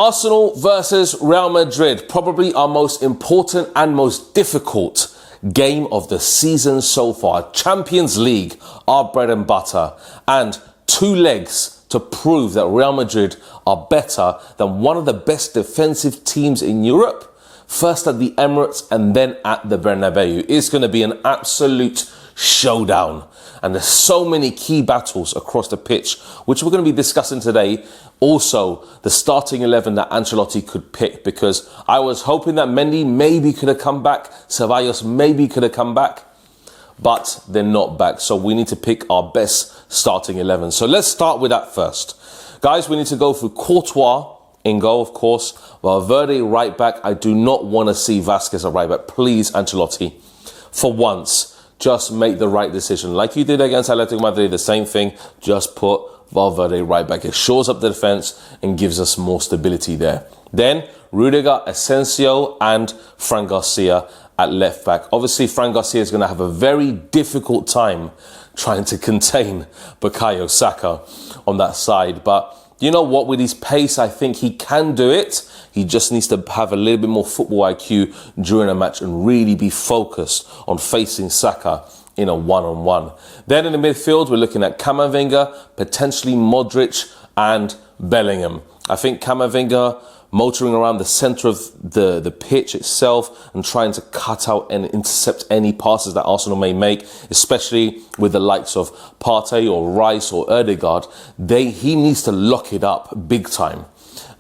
Arsenal versus Real Madrid, probably our most important and most difficult game of the season so far. Champions League, our bread and butter, and two legs to prove that Real Madrid are better than one of the best defensive teams in Europe. First at the Emirates and then at the Bernabéu. It's going to be an absolute showdown. And there's so many key battles across the pitch, which we're going to be discussing today. Also, the starting 11 that Ancelotti could pick, because I was hoping that Mendy maybe could have come back. Ceballos maybe could have come back, but they're not back. So we need to pick our best starting 11. So let's start with that first. Guys, we need to go through Courtois in goal, of course. Valverde right back. I do not want to see Vasquez at right back. Please, Ancelotti, for once, just make the right decision. Like you did against Atletico Madrid, the same thing. Just put Valverde right back. It shores up the defense and gives us more stability there. Then Rudiger, Asensio and Fran Garcia at left back. Obviously, Fran Garcia is going to have a very difficult time trying to contain Bukayo Saka on that side. But you know what? With his pace, I think he can do it. He just needs to have a little bit more football IQ during a match and really be focused on facing Saka in a one-on-one. Then in the midfield, we're looking at Camavinga, potentially Modric and Bellingham. I think Camavinga motoring around the centre of the pitch itself and trying to cut out and intercept any passes that Arsenal may make, especially with the likes of Partey or Rice or Ødegaard. He needs to lock it up big time.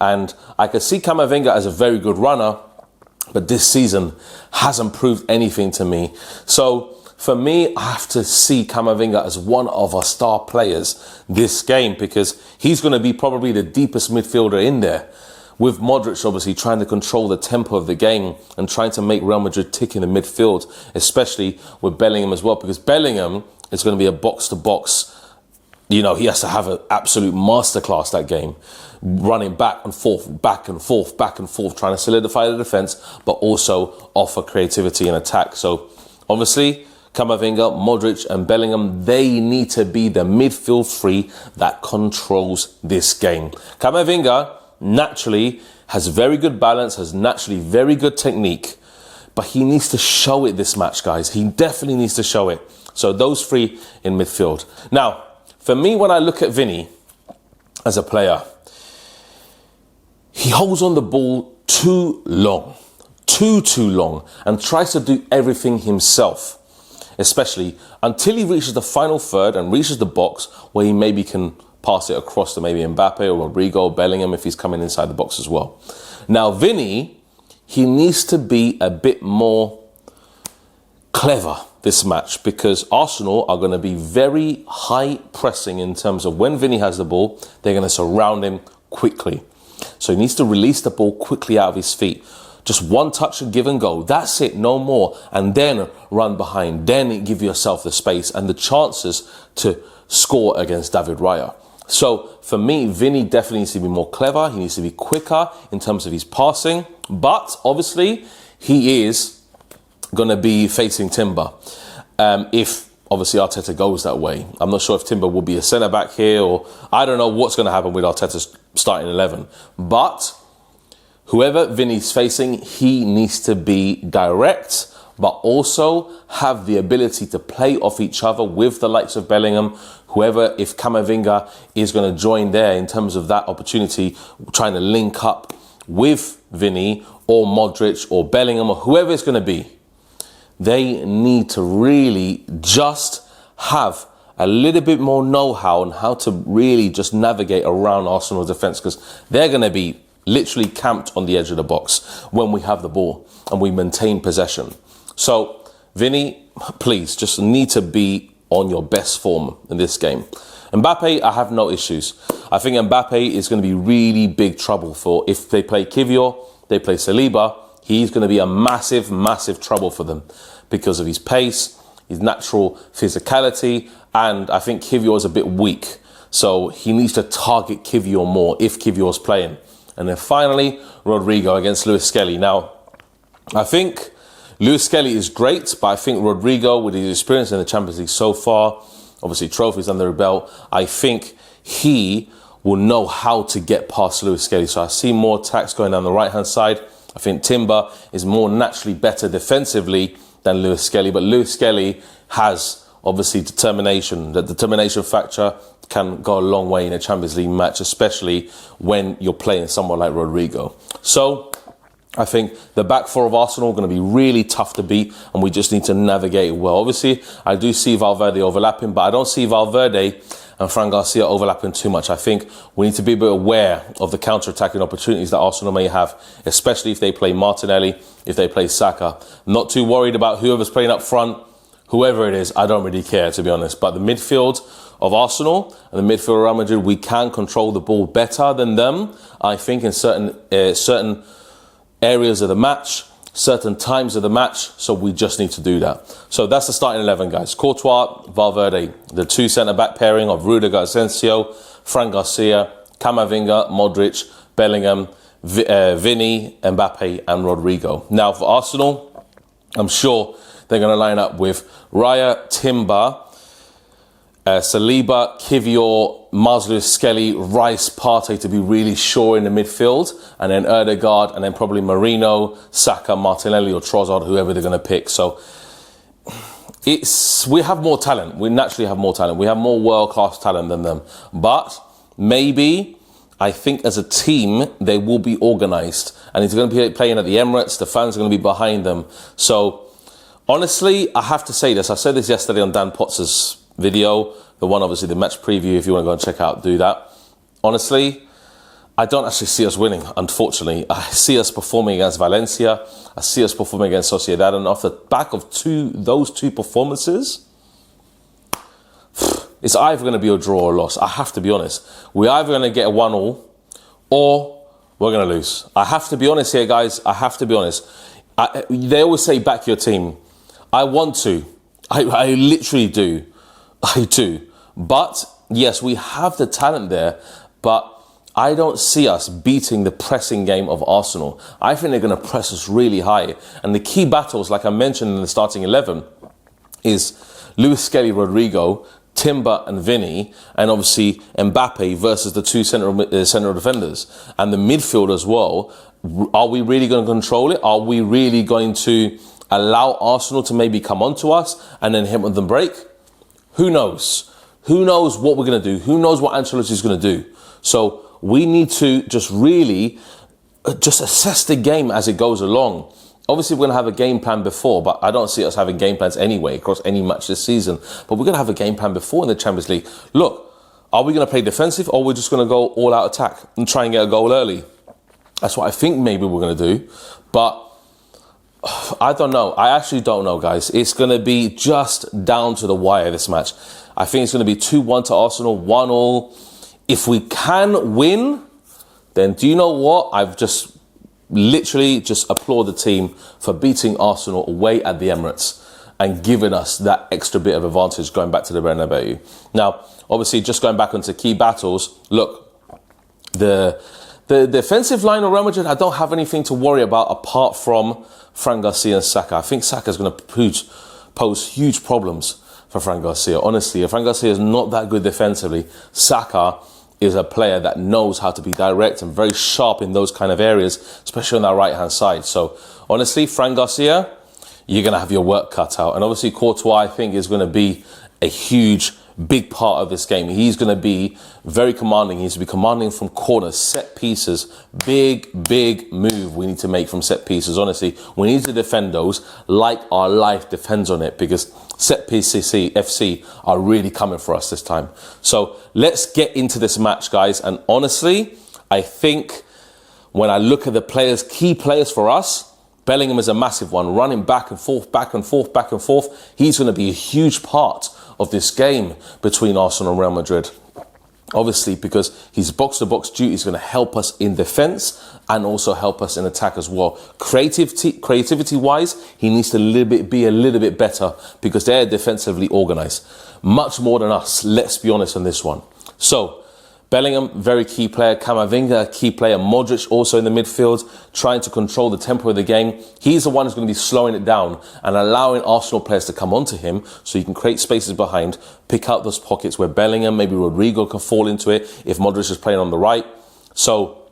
And I can see Camavinga as a very good runner, but this season hasn't proved anything to me. So for me, I have to see Camavinga as one of our star players this game, because he's going to be probably the deepest midfielder in there, with Modric obviously trying to control the tempo of the game and trying to make Real Madrid tick in the midfield, especially with Bellingham as well, because Bellingham is going to be a box-to-box. You know, he has to have an absolute masterclass that game, running back and forth, back and forth, back and forth, trying to solidify the defence, but also offer creativity and attack. So obviously, Camavinga, Modric and Bellingham, they need to be the midfield three that controls this game. Camavinga naturally has very good balance, has naturally very good technique, but he needs to show it this match, guys. He definitely needs to show it. So those three in midfield. Now, for me, when I look at Vinny as a player, he holds on the ball too long, too long, and tries to do everything himself, especially until he reaches the final third and reaches the box where he maybe can pass it across to maybe Mbappe or Rodrigo or Bellingham if he's coming inside the box as well. Now, Vinny, he needs to be a bit more clever this match, because Arsenal are going to be very high pressing in terms of when Vinny has the ball, they're going to surround him quickly. So he needs to release the ball quickly out of his feet. Just one touch and give and go. That's it, no more. And then run behind. Then give yourself the space and the chances to score against David Raya. So for me, Vinny definitely needs to be more clever. He needs to be quicker in terms of his passing. But obviously, he is going to be facing Timber. If obviously Arteta goes that way. I'm not sure if Timber will be a centre-back here, or I don't know what's going to happen with Arteta's starting 11. But whoever Vinny's facing, he needs to be direct, but also have the ability to play off each other with the likes of Bellingham. Whoever, if Camavinga is going to join there in terms of that opportunity, trying to link up with Vinny or Modric or Bellingham or whoever it's going to be, they need to really just have a little bit more know-how on how to really just navigate around Arsenal's defence, because they're going to be literally camped on the edge of the box when we have the ball and we maintain possession. So, Vinny, please just need to be on your best form in this game. Mbappe, I have no issues. I think Mbappe is going to be really big trouble for, if they play Kivior, they play Saliba, he's going to be a massive, massive trouble for them because of his pace, his natural physicality, and I think Kivior is a bit weak. So he needs to target Kivior more if Kivior's playing. And then finally, Rodrigo against Lewis Skelly. Now, I think Lewis Skelly is great, but I think Rodrigo, with his experience in the Champions League so far, obviously trophies under the belt, I think he will know how to get past Lewis Skelly. So I see more attacks going down the right-hand side. I think Timber is more naturally better defensively than Lewis Skelly, but Lewis Skelly has obviously determination. The determination factor can go a long way in a Champions League match, especially when you're playing someone like Rodrigo. So I think the back four of Arsenal are going to be really tough to beat, and we just need to navigate it well. Obviously, I do see Valverde overlapping, but I don't see Valverde and Fran Garcia overlapping too much. I think we need to be a bit aware of the counter-attacking opportunities that Arsenal may have, especially if they play Martinelli, if they play Saka. Not too worried about whoever's playing up front, whoever it is, I don't really care, to be honest. But the midfield of Arsenal and the midfield of Real Madrid, we can control the ball better than them, I think, in certain areas of the match, certain times of the match, so we just need to do that. So that's the starting 11, guys. Courtois, Valverde, the two centre-back pairing of Rudiger, Asensio, Fran Garcia, Camavinga, Modric, Bellingham, Vinny, Mbappe and Rodrigo. Now for Arsenal, I'm sure they're going to line up with Raya, Timber, Saliba, Kivior, Maslow, Skelly, Rice, Partey to be really sure in the midfield, and then Ødegaard, and then probably Marino, Saka, Martinelli or Trossard, whoever they're going to pick. So we have more talent. We naturally have more talent. We have more world-class talent than them. But maybe, I think as a team, they will be organised, and it's going to be playing at the Emirates. The fans are going to be behind them. So honestly, I have to say this. I said this yesterday on Dan Potts' video, the one obviously the match preview. If you want to go and check out, do that. Honestly, I don't actually see us winning, unfortunately. I see us performing against Valencia. I see us performing against Sociedad, and off the back of those two performances, it's either going to be a draw or a loss. I have to be honest. We're either going to get a 1-1 or we're going to lose. I have to be honest here, guys. I have to be honest. They always say back your team. I want to. I literally do. I do. But yes, we have the talent there, but I don't see us beating the pressing game of Arsenal. I think they're going to press us really high. And the key battles, like I mentioned in the starting 11, is Lewis Skelly, Rodrigo, Timber and Vinny, and obviously Mbappe versus the two central defenders. And the midfield as well. Are we really going to control it? Are we really going to allow Arsenal to maybe come onto us and then hit with the break? Who knows? Who knows what we're going to do? Who knows what Ancelotti is going to do? So we need to just really just assess the game as it goes along. Obviously, we're going to have a game plan before, but I don't see us having game plans anyway across any match this season. But we're going to have a game plan before in the Champions League. Look, are we going to play defensive, or are we just going to go all-out attack and try and get a goal early? That's what I think maybe we're going to do. But I don't know. I actually don't know, guys. It's going to be just down to the wire, this match. I think it's going to be 2-1 to Arsenal, 1-1. If we can win, then do you know what? I've just literally just applaud the team for beating Arsenal away at the Emirates and giving us that extra bit of advantage going back to the Bernabéu. Now, obviously, just going back onto key battles, look, the defensive line of Real Madrid, I don't have anything to worry about apart from Fran Garcia and Saka. I think Saka is going to pose huge problems for Fran Garcia. Honestly, Fran Garcia is not that good defensively. Saka is a player that knows how to be direct and very sharp in those kind of areas, especially on that right-hand side. So, honestly, Fran Garcia, you're going to have your work cut out. And obviously, Courtois, I think, is going to be a huge, big part of this game. He's going to be very commanding. He needs to be commanding from corners, set pieces. Big move we need to make from set pieces. Honestly, we need to defend those like our life depends on it, because set pieces FC are really coming for us this time. So let's get into this match, guys. And honestly, I think when I look at the players, key players for us, Bellingham is a massive one, running back and forth. He's going to be a huge part of this game between Arsenal and Real Madrid. Obviously, because his box-to-box duty is going to help us in defence and also help us in attack as well. Creativity-wise, he needs to be a little bit better, because they're defensively organised. Much more than us, let's be honest on this one. So, Bellingham, very key player. Camavinga, key player. Modric also in the midfield, trying to control the tempo of the game. He's the one who's going to be slowing it down and allowing Arsenal players to come onto him so he can create spaces behind, pick out those pockets where Bellingham, maybe Rodrigo can fall into it if Modric is playing on the right. So,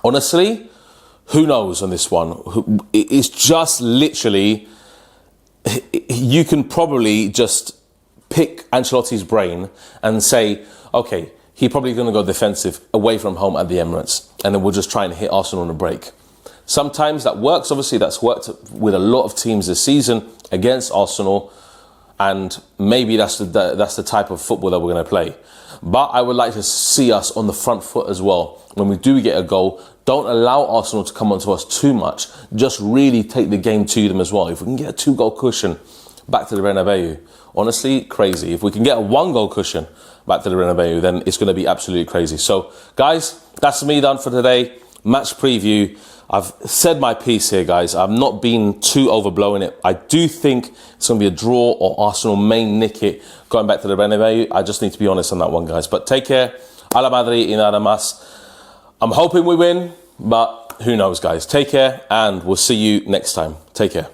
honestly, who knows on this one? It's just literally, you can probably just pick Ancelotti's brain and say, okay, he's probably going to go defensive away from home at the Emirates, and then we'll just try and hit Arsenal on a break. Sometimes that works. Obviously, that's worked with a lot of teams this season against Arsenal, and maybe that's the type of football that we're going to play. But I would like to see us on the front foot as well. When we do get a goal, don't allow Arsenal to come onto us too much. Just really take the game to them as well. If we can get a 2-goal cushion back to the Bernabéu, honestly, crazy. If we can get a 1-goal cushion back to the Bernabéu, then it's going to be absolutely crazy. So, guys, that's me done for today. Match preview. I've said my piece here, guys. I've not been too overblowing it. I do think it's going to be a draw or Arsenal may nick it going back to the Bernabéu. I just need to be honest on that one, guys. But take care. A la Madrid y nada más. I'm hoping we win, but who knows, guys. Take care, and we'll see you next time. Take care.